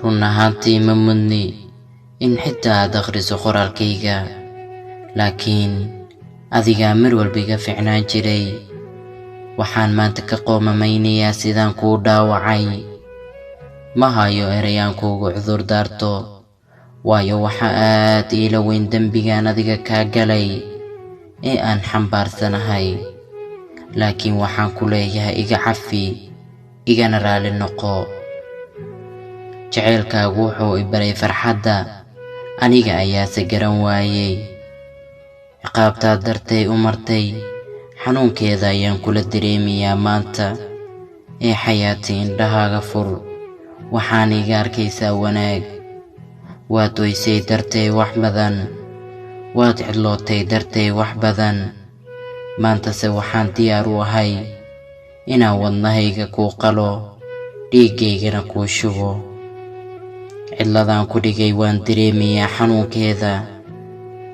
run ahaantii ma mudni in xitaa aad akhriso qoraalkayga, laakiin adigaa mar walba iga fiicnaan jiray. Waxaan maanta ka qoomameynayaa sidaan kuu dhaawacay. Ma hayo erayaan kuugu cudur daarto, waayo waxa aad iila weyn dembigaan adiga kaa galay ee aan xambaarsanahay. Laakiin waxaan ku leeyahay iga cafi, igana raali noqo. Jaceylkaagu wuxuu i baray farxadda, aniga ayaase garan waayay. Ciqaabtaad dartay u martay, xanuunkeeda ayaan kula dareemayaa maanta. Ee xayaati, indhahaaga fur, waxaan iga arkaysaa wanaag. Waad oysay dartay wax badan, waad cidlootay dartay wax badan. Maantase waxaan diyaar u ahay inaan wadnahayga kuu qalo, dhiigaygana kuu shubo. Cidladaan ku dhigay waan dareemayaa xanuunkeeda.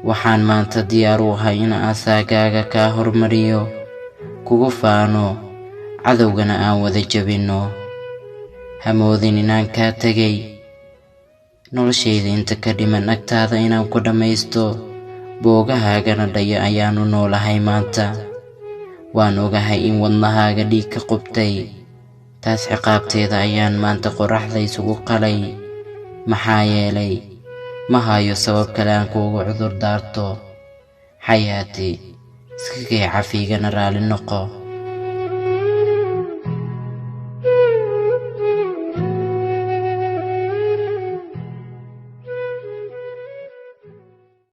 Waxaan maanta diyaar u ahay in asaagaaga kaa hormariyo, kugu faano, cadowgana aan wada jabino. Hamoodin inaan kaa tagay, noloshayda inta ka dhiman agtaada inaan ku dhammaysto. Boogahaagana dhaya ayaanu noolahay maanta. Waan ogahay in wadnahaaga dhiig ka qubtay, taas ciqaabteeda ayaan maanta qorraxda isugu qalay. Maxaa yeelay ma hayo sabab kale aan kuugu cudur daarto. Xayaati, iska kay cafi, igana raali noqo.